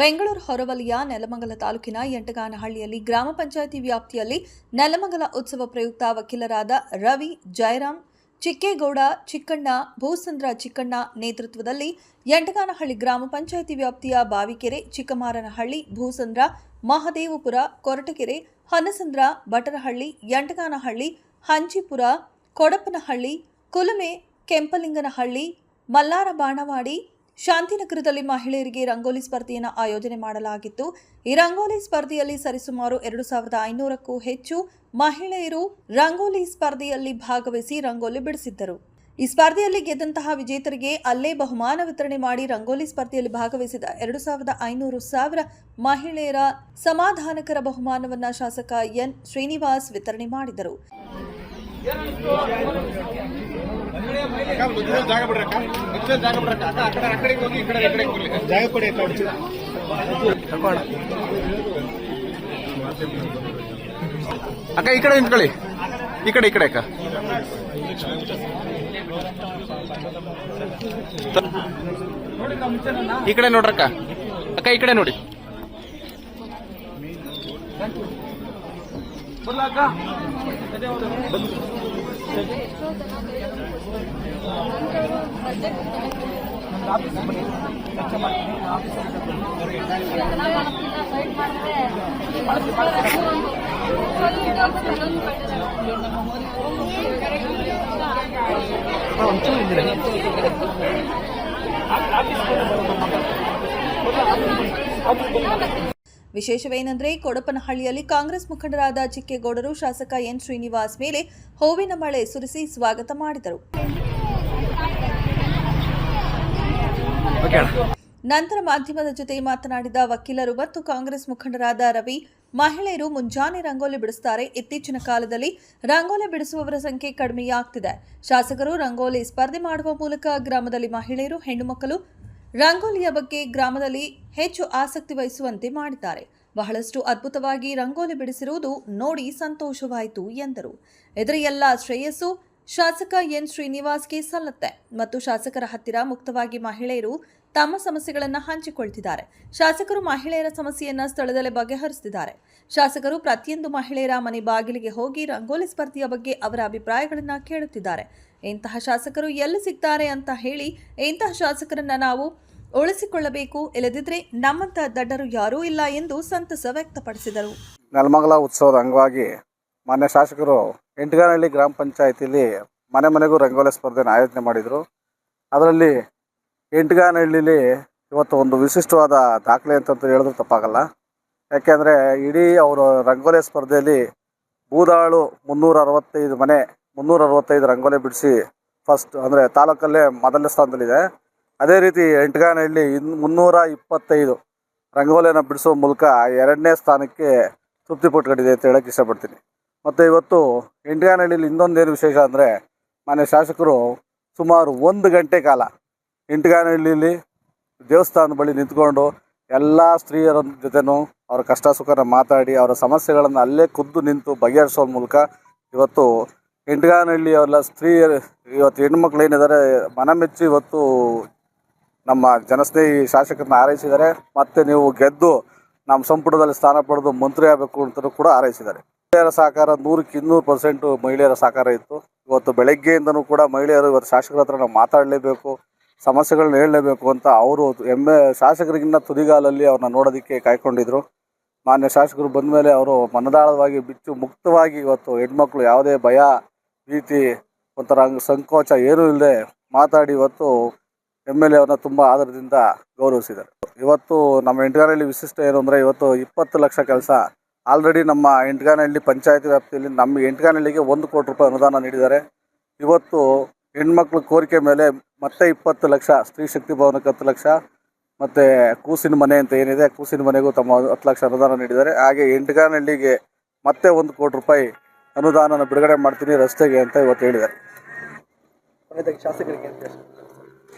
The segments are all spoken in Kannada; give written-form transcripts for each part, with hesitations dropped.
ಬೆಂಗಳೂರು ಹೊರವಲಯ ನೆಲಮಂಗಲ ತಾಲೂಕಿನ ಯಂಟಗಾನಹಳ್ಳಿಯಲ್ಲಿ ಗ್ರಾಮ ಪಂಚಾಯಿತಿ ವ್ಯಾಪ್ತಿಯಲ್ಲಿ ನೆಲಮಂಗಲ ಉತ್ಸವ ಪ್ರಯುಕ್ತ ವಕೀಲರಾದ ರವಿ, ಜಯರಾಮ್, ಚಿಕ್ಕೇಗೌಡ, ಚಿಕ್ಕಣ್ಣ, ಭೂಸಂದ್ರ ಚಿಕ್ಕಣ್ಣ ನೇತೃತ್ವದಲ್ಲಿ ಯಂಟಗಾನಹಳ್ಳಿ ಗ್ರಾಮ ಪಂಚಾಯಿತಿ ವ್ಯಾಪ್ತಿಯ ಬಾವಿಕೆರೆ, ಚಿಕ್ಕಮಾರನಹಳ್ಳಿ, ಭೂಸಂದ್ರ, ಮಹದೇವಪುರ, ಕೊರಟಗೆರೆ, ಹನಸಂದ್ರ, ಬಟರಹಳ್ಳಿ, ಯಂಟಗಾನಹಳ್ಳಿ, ಹಂಚಿಪುರ, ಕೊಡಪನಹಳ್ಳಿ, ಕುಲುಮೆ, ಕೆಂಪಲಿಂಗನಹಳ್ಳಿ, ಮಲ್ಲಾರ ಬಾಣವಾಡಿ, ಶಾಂತಿನಗರದಲ್ಲಿ ಮಹಿಳೆಯರಿಗೆ ರಂಗೋಲಿ ಸ್ಪರ್ಧೆಯನ್ನು ಆಯೋಜನೆ ಮಾಡಲಾಗಿತ್ತು. ಈ ರಂಗೋಲಿ ಸ್ಪರ್ಧೆಯಲ್ಲಿ ಸರಿಸುಮಾರು 2500ಕ್ಕೂ ಹೆಚ್ಚು ಮಹಿಳೆಯರು ರಂಗೋಲಿ ಸ್ಪರ್ಧೆಯಲ್ಲಿ ಭಾಗವಹಿಸಿ ರಂಗೋಲಿ ಬಿಡಿಸಿದ್ದರು. ಈ ಸ್ಪರ್ಧೆಯಲ್ಲಿ ಗೆದ್ದಂತಹ ವಿಜೇತರಿಗೆ ಅಲ್ಲೇ ಬಹುಮಾನ ವಿತರಣೆ ಮಾಡಿ ರಂಗೋಲಿ ಸ್ಪರ್ಧೆಯಲ್ಲಿ ಭಾಗವಹಿಸಿದ 2500 ಮಹಿಳೆಯರ ಸಮಾಧಾನಕರ ಬಹುಮಾನವನ್ನು ಶಾಸಕ ಎನ್ ಶ್ರೀನಿವಾಸ್ ವಿತರಣೆ ಮಾಡಿದರು. ಅಕ್ಕ ಈ ಕಡೆ ನಿಂತ್ಕೊಳ್ಳಿ, ಈ ಕಡೆ ಅಕ್ಕ ಈ ಕಡೆ ನೋಡ್ರಕ್ಕ, ಅಕ್ಕ ಈ ಕಡೆ ನೋಡಿ. ವಿಶೇಷವೇನೆಂದರೆ ಕೊಡಪನಹಳ್ಳಿಯಲ್ಲಿ ಕಾಂಗ್ರೆಸ್ ಮುಖಂಡರಾದ ಚಿಕ್ಕೇಗೌಡರು ಶಾಸಕ ಎನ್ ಶ್ರೀನಿವಾಸ್ ಮೇಲೆ ಹೂವಿನ ಮಳೆ ಸುರಿಸಿ ಸ್ವಾಗತ ಮಾಡಿದರು. ನಂತರ ಮಾಧ್ಯಮದ ಜೊತೆ ಮಾತನಾಡಿದ ವಕೀಲರು ಮತ್ತು ಕಾಂಗ್ರೆಸ್ ಮುಖಂಡರಾದ ರವಿ, ಮಹಿಳೆಯರು ಮುಂಜಾನೆ ರಂಗೋಲಿ ಬಿಡಿಸುತ್ತಾರೆ. ಇತ್ತೀಚಿನ ಕಾಲದಲ್ಲಿ ರಂಗೋಲಿ ಬಿಡಿಸುವವರ ಸಂಖ್ಯೆ ಕಡಿಮೆಯಾಗ್ತಿದೆ. ಶಾಸಕರು ರಂಗೋಲಿ ಸ್ಪರ್ಧೆ ಮಾಡುವ ಮೂಲಕ ಗ್ರಾಮದಲ್ಲಿ ಮಹಿಳೆಯರು, ಹೆಣ್ಣು ಮಕ್ಕಳು ರಂಗೋಲಿಯ ಬಗ್ಗೆ ಗ್ರಾಮದಲ್ಲಿ ಹೆಚ್ಚು ಆಸಕ್ತಿ ವಹಿಸುವಂತೆ ಮಾಡಿದ್ದಾರೆ. ಬಹಳಷ್ಟು ಅದ್ಭುತವಾಗಿ ರಂಗೋಲಿ ಬಿಡಿಸಿರುವುದು ನೋಡಿ ಸಂತೋಷವಾಯಿತು ಎಂದರು. ಇದರ ಎಲ್ಲ ಶ್ರೇಯಸ್ಸು ಶಾಸಕ ಎನ್ ಶ್ರೀನಿವಾಸ್ಗೆ ಸಲ್ಲುತ್ತೆ ಮತ್ತು ಶಾಸಕರ ಹತ್ತಿರ ಮುಕ್ತವಾಗಿ ಮಹಿಳೆಯರು ತಮ್ಮ ಸಮಸ್ಯೆಗಳನ್ನು ಹಂಚಿಕೊಳ್ತಿದ್ದಾರೆ. ಶಾಸಕರು ಮಹಿಳೆಯರ ಸಮಸ್ಯೆಯನ್ನು ಸ್ಥಳದಲ್ಲೇ ಬಗೆಹರಿಸುತ್ತಿದ್ದಾರೆ. ಶಾಸಕರು ಪ್ರತಿಯೊಂದು ಮಹಿಳೆಯರ ಮನೆ ಬಾಗಿಲಿಗೆ ಹೋಗಿ ರಂಗೋಲಿ ಸ್ಪರ್ಧೆಯ ಬಗ್ಗೆ ಅವರ ಅಭಿಪ್ರಾಯಗಳನ್ನು ಕೇಳುತ್ತಿದ್ದಾರೆ. ಇಂತಹ ಶಾಸಕರು ಎಲ್ಲಿ ಸಿಗ್ತಾರೆ ಅಂತ ಹೇಳಿ ಇಂತಹ ಶಾಸಕರನ್ನ ನಾವು ಉಳಿಸಿಕೊಳ್ಳಬೇಕು, ಇಲ್ಲದಿದ್ದರೆ ನಮ್ಮಂತ ದಡ್ಡರು ಯಾರೂ ಇಲ್ಲ ಎಂದು ಸಂತಸ ವ್ಯಕ್ತಪಡಿಸಿದರು. ನೆಲಮಂಗಲ ಉತ್ಸವದ ಅಂಗವಾಗಿ ಮಾನ್ಯ ಶಾಸಕರು ಯಂಟಗಾನಹಳ್ಳಿ ಗ್ರಾಮ ಪಂಚಾಯಿತಿಯಲ್ಲಿ ಮನೆ ಮನೆಗೂ ರಂಗೋಲಿ ಸ್ಪರ್ಧೆಯನ್ನು ಆಯೋಜನೆ ಮಾಡಿದರು. ಅದರಲ್ಲಿ ಯಂಟಗಾನಹಳ್ಳಿಲಿ ಇವತ್ತು ಒಂದು ವಿಶಿಷ್ಟವಾದ ದಾಖಲೆ ಅಂತ ಹೇಳಿದ್ರು ತಪ್ಪಾಗಲ್ಲ. ಯಾಕೆಂದರೆ ಇಡೀ ಅವರು ರಂಗೋಲಿ ಸ್ಪರ್ಧೆಯಲ್ಲಿ ಬೂದಾಳು 365 ರಂಗೋಲಿ ಬಿಡಿಸಿ ಫಸ್ಟ್ ಅಂದರೆ ತಾಲೂಕಲ್ಲೇ ಮೊದಲನೇ ಸ್ಥಾನದಲ್ಲಿದೆ. ಅದೇ ರೀತಿ ಯಂಟಗಾನಹಳ್ಳಿ 325 ರಂಗೋಲಿಯನ್ನು ಬಿಡಿಸುವ ಮೂಲಕ 2ನೇ ಸ್ಥಾನಕ್ಕೆ ತೃಪ್ತಿ ಪಟ್ಕೊಂಡಿದೆ ಅಂತ ಹೇಳೋಕ್ಕೆ ಇಷ್ಟಪಡ್ತೀನಿ. ಮತ್ತು ಇವತ್ತು ಯಂಟಗಾನಹಳ್ಳಿಲಿ ಇನ್ನೊಂದೇನು ವಿಶೇಷ ಅಂದರೆ ಮಾನ್ಯ ಶಾಸಕರು ಸುಮಾರು 1 ಗಂಟೆ ಕಾಲ ಯಂಟಗಾನಹಳ್ಳಿಲಿ ದೇವಸ್ಥಾನದ ಬಳಿ ನಿಂತ್ಕೊಂಡು ಎಲ್ಲ ಸ್ತ್ರೀಯರ ಜೊತೆನೂ ಅವರ ಕಷ್ಟ ಸುಖನ ಮಾತಾಡಿ ಅವರ ಸಮಸ್ಯೆಗಳನ್ನು ಅಲ್ಲೇ ಖುದ್ದು ನಿಂತು ಬಗೆಹರಿಸೋ ಮೂಲಕ ಇವತ್ತು ಯಂಟಗಾನಹಳ್ಳಿಯವರೆಲ್ಲ ಸ್ತ್ರೀಯರು ಇವತ್ತು ಹೆಣ್ಮಕ್ಳು ಏನಿದ್ದಾರೆ ಮನಮೆಚ್ಚಿ ಇವತ್ತು ನಮ್ಮ ಜನಸ್ನೇಹಿ ಶಾಸಕರನ್ನ ಹಾರೈಸಿದ್ದಾರೆ. ಮತ್ತು ನೀವು ಗೆದ್ದು ನಮ್ಮ ಸಂಪುಟದಲ್ಲಿ ಸ್ಥಾನ ಪಡೆದು ಮಂತ್ರಿ ಆಗಬೇಕು ಅಂತಲೂ ಕೂಡ ಹಾರೈಸಿದ್ದಾರೆ. ಮಹಿಳೆಯರ ಸಹಕಾರ 100% ಮಹಿಳೆಯರ ಸಹಕಾರ ಇತ್ತು. ಇವತ್ತು ಬೆಳಗ್ಗೆಯಿಂದನೂ ಕೂಡ ಮಹಿಳೆಯರು ಇವತ್ತು ಶಾಸಕರ ಹತ್ರ ನಾವು ಮಾತಾಡಲೇಬೇಕು, ಸಮಸ್ಯೆಗಳನ್ನ ಹೇಳಲೇಬೇಕು ಅಂತ ಅವರು ಶಾಸಕರಿಗಿನ್ನ ತುದಿಗಾಲಲ್ಲಿ ಅವ್ರನ್ನ ನೋಡೋದಕ್ಕೆ ಕಾಯ್ಕೊಂಡಿದ್ರು. ಮಾನ್ಯ ಶಾಸಕರು ಬಂದ ಮೇಲೆ ಅವರು ಮನದಾಳವಾಗಿ ಬಿಚ್ಚು ಮುಕ್ತವಾಗಿ ಇವತ್ತು ಹೆಣ್ಮಕ್ಳು ಯಾವುದೇ ಭಯ, ಭೀತಿ, ಒಂಥರ ಸಂಕೋಚ ಏನೂ ಇಲ್ಲದೆ ಮಾತಾಡಿ ಇವತ್ತು MLA ಅವ್ರನ್ನ ತುಂಬ ಆಧಾರದಿಂದ ಗೌರವಿಸಿದ್ದಾರೆ. ಇವತ್ತು ನಮ್ಮ ಯಂಟಗಾನಹಳ್ಳಿ ವಿಶಿಷ್ಟ ಏನು ಅಂದರೆ ಇವತ್ತು 20 ಲಕ್ಷ ಕೆಲಸ ಆಲ್ರೆಡಿ ನಮ್ಮ ಯಂಟಗಾನಹಳ್ಳಿ ಪಂಚಾಯತಿ ವ್ಯಾಪ್ತಿಯಲ್ಲಿ ನಮ್ಮ ಯಂಟಗಾನಹಳ್ಳಿಗೆ 1 ಕೋಟಿ ರೂಪಾಯಿ ಅನುದಾನ ನೀಡಿದ್ದಾರೆ. ಇವತ್ತು ಹೆಣ್ಮಕ್ಳ ಕೋರಿಕೆ ಮೇಲೆ ಮತ್ತೆ 20 ಲಕ್ಷ, ಸ್ತ್ರೀ ಶಕ್ತಿ ಭವನಕ್ಕೆ 10 ಲಕ್ಷ, ಮತ್ತು ಕೂಸಿನ ಮನೆ ಅಂತ ಏನಿದೆ ಕೂಸಿನ ಮನೆಗೂ ತಮ್ಮ 10 ಲಕ್ಷ ಅನುದಾನ ನೀಡಿದ್ದಾರೆ. ಹಾಗೆ ಯಂಟಗಾನಹಳ್ಳಿಗೆ ಮತ್ತೆ 1 ಕೋಟಿ ರೂಪಾಯಿ ಅನುದಾನನ ಬಿಡುಗಡೆ ಮಾಡ್ತೀನಿ ರಸ್ತೆಗೆ ಅಂತ ಇವತ್ತು ಹೇಳಿದ್ದಾರೆ.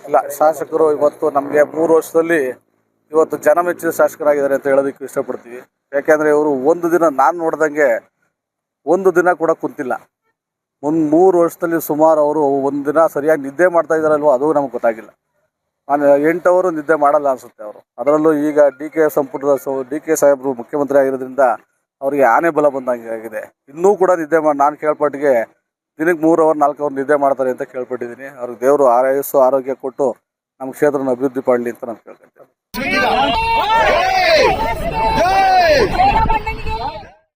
ಇಲ್ಲ, ಶಾಸಕರು ಇವತ್ತು ನಮಗೆ 3 ವರ್ಷದಲ್ಲಿ ಇವತ್ತು ಜನ ಮೆಚ್ಚಿದ ಶಾಸಕರಾಗಿದ್ದಾರೆ ಅಂತ ಹೇಳೋದಕ್ಕೆ ಇಷ್ಟಪಡ್ತೀವಿ. ಯಾಕೆಂದರೆ ಇವರು ಒಂದು ದಿನ ನಾನು ನೋಡ್ದಂಗೆ ಒಂದು ದಿನ ಕೂಡ ಕುಂತಿಲ್ಲ. 3 ವರ್ಷದಲ್ಲಿ ಸುಮಾರು ಅವರು ಒಂದು ದಿನ ಸರಿಯಾಗಿ ನಿದ್ದೆ ಮಾಡ್ತಾ ಇದ್ದಾರಲ್ವೋ ಅದು ನಮಗೆ ಗೊತ್ತಾಗಿಲ್ಲ. 8 ಅವರು ನಿದ್ದೆ ಮಾಡಲ್ಲ ಅನಿಸುತ್ತೆ ಅವರು. ಅದರಲ್ಲೂ ಈಗ ಡಿ ಕೆ ಸಾಹೇಬರು ಮುಖ್ಯಮಂತ್ರಿ ಆಗಿರೋದ್ರಿಂದ ಅವರಿಗೆ ಆನೆ ಬಲ ಬಂದಂಗೆ ಆಗಿದೆ. ಇನ್ನೂ ಕೂಡ ನಿದ್ದೆ ನಾನು ಕೇಳ್ಪಟ್ಟಿಗೆ ದಿನಕ್ಕೆ 3 ಅವರ್ 4 ಅವರ್ ನಿದ್ದೆ ಮಾಡ್ತಾರೆ ಅಂತ ಕೇಳ್ಪಟ್ಟಿದ್ದೀನಿ. ಅವ್ರಿಗೆ ದೇವರು ಆಯಸ್ಸು ಆರೋಗ್ಯ ಕೊಟ್ಟು ನಮ್ಮ ಕ್ಷೇತ್ರನ ಅಭಿವೃದ್ಧಿ ಮಾಡಲಿ ಅಂತ ನಾನು ಕೇಳ್ಕೊಳ್ತೇನೆ.